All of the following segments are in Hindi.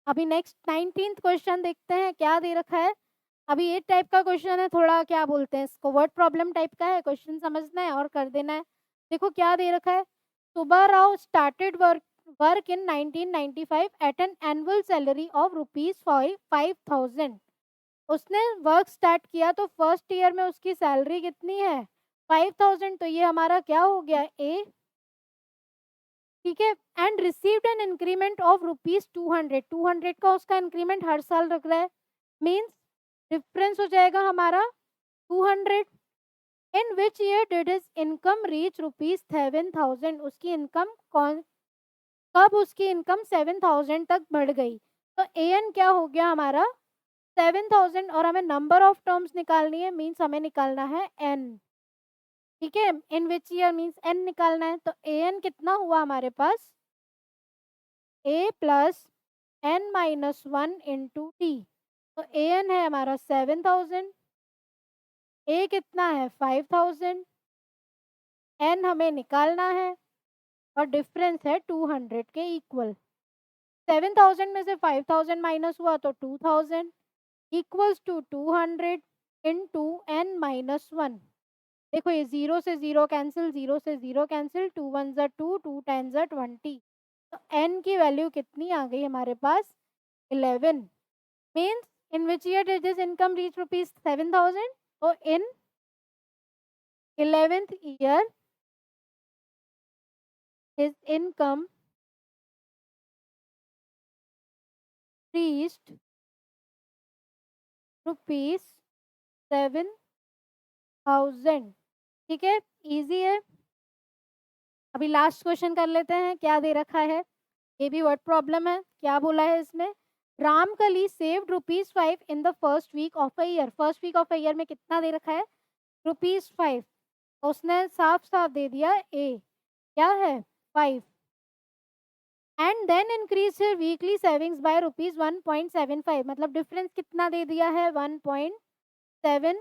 अभी नेक्स्ट 19th क्वेश्चन देखते हैं क्या दे रखा है। अभी ये टाइप का क्वेश्चन है, थोड़ा क्या बोलते हैं इसको, वर्ड प्रॉब्लम टाइप का है। क्वेश्चन समझना है और कर देना है। देखो क्या दे रखा है। Subba Rao started work in 1995 at an annual salary of rupees 5000। उसने वर्क स्टार्ट किया तो फर्स्ट ईयर में उसकी सैलरी कितनी है 5000। तो ये हमारा क्या हो गया ए। ठीक है। And received an increment of rupees 200। 200 का उसका इंक्रीमेंट हर साल रख रहा है। मीन्स डिफरेंस हो जाएगा हमारा 200। In which year did his income reach rupees 7000। उसकी इनकम कौन, कब उसकी इनकम 7000 तक बढ़ गई। तो ए एन क्या हो गया हमारा 7000। और हमें नंबर ऑफ टर्म्स निकालनी है, मीन्स हमें निकालना है एन। ठीक है। In which year means n निकालना है। तो ए एन कितना हुआ हमारे पास a plus n minus one into t. तो ए एन है हमारा 7000, ए कितना है 5000, एन हमें निकालना है और डिफरेंस है 200 के इक्वल। 7000 में से 5000 माइनस हुआ तो 2000 equals to 200 into n minus one. देखो ये जीरो से जीरो कैंसिल, जीरो से जीरो कैंसिल, 2 1 ज़ा 2, 2 10 ज़ा 20। तो एन की वैल्यू कितनी आ गई हमारे पास 11। Means in which year did this income reach rupees 7000। तो इन 11th year his income reached rupees 7000। ठीक है, इजी है। अभी लास्ट क्वेश्चन कर लेते हैं, क्या दे रखा है। ये भी वर्ड प्रॉब्लम है। क्या बोला है इसमें, Ramkali saved rupees 5 in the first week of a year. First week of a year में कितना दे रखा है रुपीज 5। उसने साफ साफ दे दिया ए क्या है 5। And then increase weekly savings by rupees 1.75। मतलब डिफरेंस कितना दे दिया है 1.75।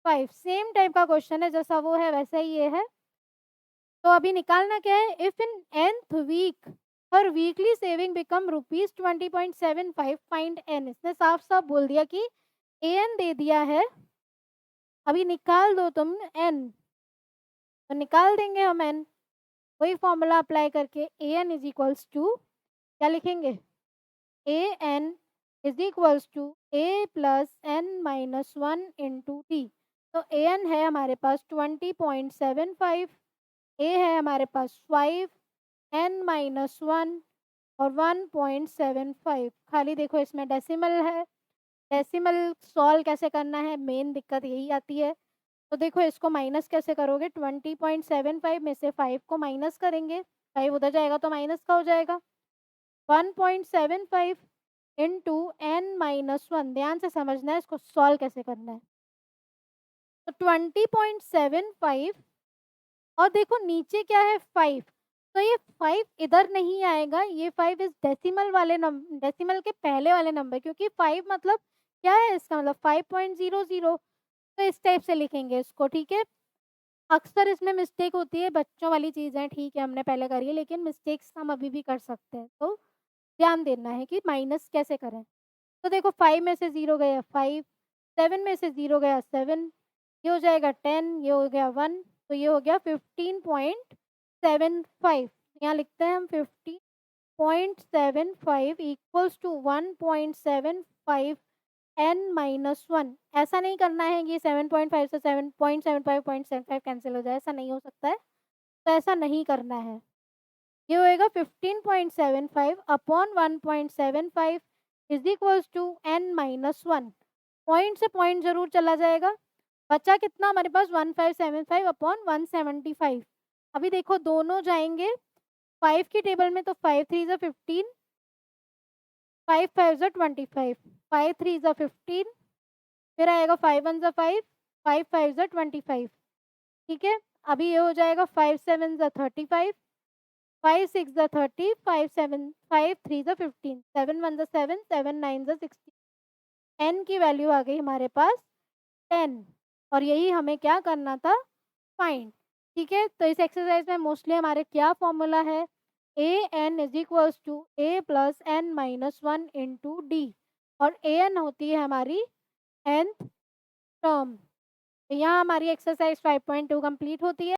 सेम टाइप का क्वेश्चन है, जैसा वो है वैसा ही ये है। तो अभी निकालना क्या है, if in nth week her weekly saving become rupees 20.75 find n. इसने साफ साफ बोल दिया कि ए एन दे दिया है, अभी निकाल दो तुम एन। तो निकाल देंगे हम एन, वही फॉर्मूला अप्लाई करके a n is equals to क्या लिखेंगे, a n is equals to a plus n minus one into t. तो ए एन है हमारे पास 20.75, ए है हमारे पास 5, एन माइनस वन और 1.75। खाली देखो इसमें डेसिमल है, डेसिमल सॉल्व कैसे करना है, मेन दिक्कत यही आती है। तो देखो इसको माइनस कैसे करोगे, 20.75 में से 5 को माइनस करेंगे, 5 उधर जाएगा तो माइनस का हो जाएगा 1.75 इंटू एन माइनस वन। ध्यान से समझना है, इसको सॉल्व कैसे करना है। तो 20.75 और देखो नीचे क्या है 5। तो ये 5 इधर नहीं आएगा, ये 5 इस डेसिमल वाले नंबर, डेसिमल के पहले वाले नंबर, क्योंकि 5 मतलब क्या है इसका मतलब 5.00। तो इस टाइप से लिखेंगे इसको। ठीक है, अक्सर इसमें मिस्टेक होती है, बच्चों वाली चीज़ है, ठीक है हमने पहले करी है, लेकिन मिस्टेक्स हम अभी भी कर सकते हैं। तो ध्यान देना है कि माइनस कैसे करें। तो देखो 5 में से 0 गया 5, 7 में से 0 गया 7, ये हो जाएगा 10, ये हो गया 1, तो ये हो गया 15.75। यहाँ लिखते हैं हम 15.75 equals to 1.75 n minus one. ऐसा नहीं करना है कि 7.5 से 7.75 कैंसिल हो जाए, ऐसा नहीं हो सकता है। तो ऐसा नहीं करना है, ये होएगा 15.75 upon 1.75 is equals to n minus one. Point से पॉइंट जरूर चला जाएगा, बचा कितना हमारे पास 1575 अपॉन 175। अभी देखो दोनों जाएंगे 5 की टेबल में, तो 5 3 ज़ा 15, 5 5 ज़ा 25, 5 3 ज़ा 15, फिर आएगा 5 1 ज़ा 5, 5 5 ज़ा 25। ठीक है, अभी ये हो जाएगा 5 7 ज़ा 35, 5 6 ज़ा 30, 5 7 5 3 ज़ा 15, 7 1 ज़ा 7, 7 9 ज़ा 16। एन की वैल्यू आ गई हमारे पास 10, और यही हमें क्या करना था फाइंड। ठीक है, तो इस एक्सरसाइज में मोस्टली हमारे क्या फॉर्मूला है, a n is equals to a plus n minus one into d, और ए एन होती है हमारी nth टर्म। तो यहाँ हमारी एक्सरसाइज 5.2 कंप्लीट होती है।